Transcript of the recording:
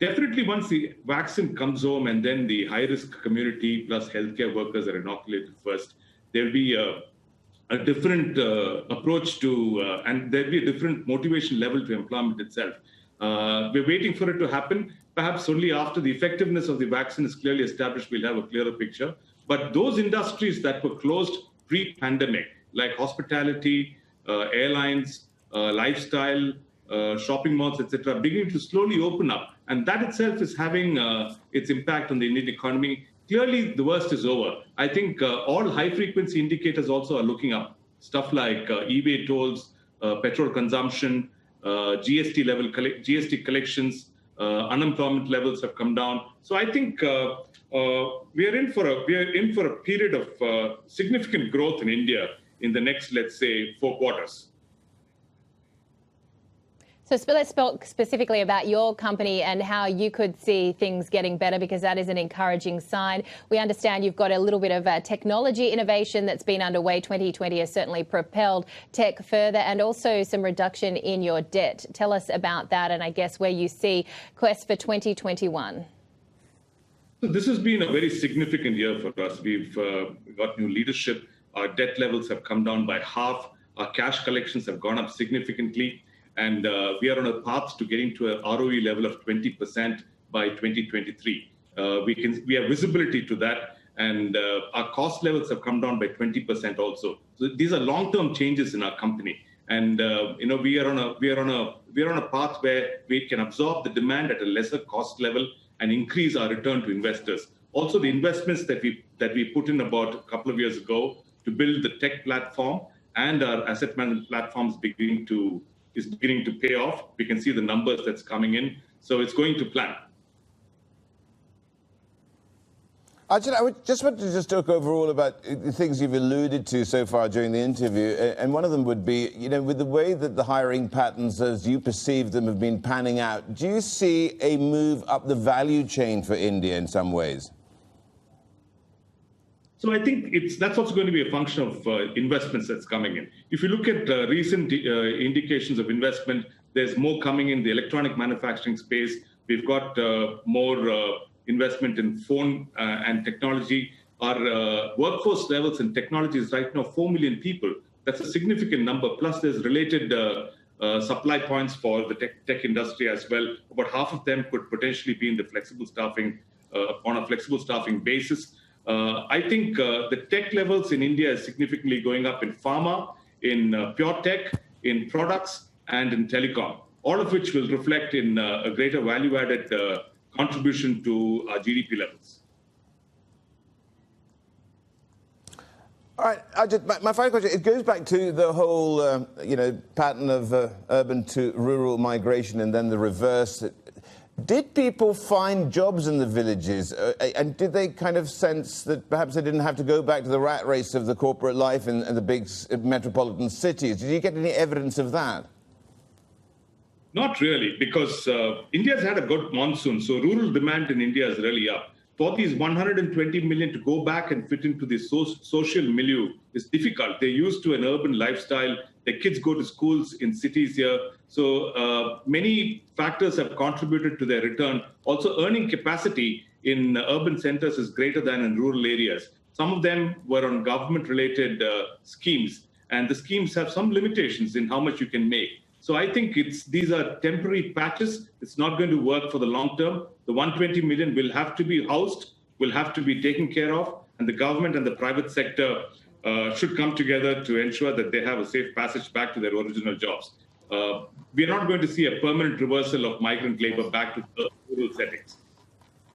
Definitely, once the vaccine comes home and then the high-risk community plus healthcare workers are inoculated first, there'll be a different approach to, and there'll be a different motivation level to employment itself. We're waiting for it to happen. Perhaps only after the effectiveness of the vaccine is clearly established, we'll have a clearer picture. But those industries that were closed pre-pandemic, like hospitality, airlines, lifestyle, shopping malls, etc., beginning to slowly open up. And that itself is having its impact on the Indian economy. Clearly, the worst is over. I think all high-frequency indicators also are looking up. Stuff like e-way tolls, petrol consumption, GST collections, unemployment levels have come down. So I think we are in for a period of significant growth in India in the next, let's say, 4 quarters. So let's talk specifically about your company and how you could see things getting better, because that is an encouraging sign. We understand you've got a little bit of technology innovation that's been underway. 2020 has certainly propelled tech further, and also some reduction in your debt. Tell us about that, and I guess where you see Quess for 2021. So this has been a very significant year for us. We've got new leadership. Our debt levels have come down by half. Our cash collections have gone up significantly. And we are on a path to getting to an ROE level of 20% by 2023. We have visibility to that, and our cost levels have come down by 20% also. So these are long-term changes in our company, and we are on a path where we can absorb the demand at a lesser cost level and increase our return to investors. Also, the investments that we put in about a couple of years ago to build the tech platform and our asset management platforms is beginning to pay off. We can see the numbers that's coming in. So it's going to plan. Ajit, I would just want to talk overall about the things you've alluded to so far during the interview. And one of them would be, with the way that the hiring patterns, as you perceive them, have been panning out, do you see a move up the value chain for India in some ways? So I think that's also going to be a function of investments that's coming in. If you look at recent indications of investment, there's more coming in the electronic manufacturing space. We've got more investment in phone and technology. Our workforce levels in technology is right now 4 million people. That's a significant number. Plus, there's related supply points for the tech industry as well. About half of them could potentially be in the flexible staffing, on a flexible staffing basis. I think the tech levels in India is significantly going up in pharma, in pure tech, in products, and in telecom, all of which will reflect in a greater value-added contribution to our GDP levels. All right, Ajit, my final question, it goes back to the whole, pattern of urban to rural migration and then the reverse. Did people find jobs in the villages? And did they kind of sense that perhaps they didn't have to go back to the rat race of the corporate life in the big metropolitan cities? Did you get any evidence of that? Not really, because India's had a good monsoon. So rural demand in India is really up. For these 120 million to go back and fit into the social milieu is difficult. They're used to an urban lifestyle. Their kids go to schools in cities here. So many factors have contributed to their return. Also, earning capacity in urban centers is greater than in rural areas. Some of them were on government-related schemes, and the schemes have some limitations in how much you can make. So I think these are temporary patches. It's not going to work for the long term. The 120 million will have to be housed, will have to be taken care of, and the government and the private sector should come together to ensure that they have a safe passage back to their original jobs. We are not going to see a permanent reversal of migrant labor back to the rural settings.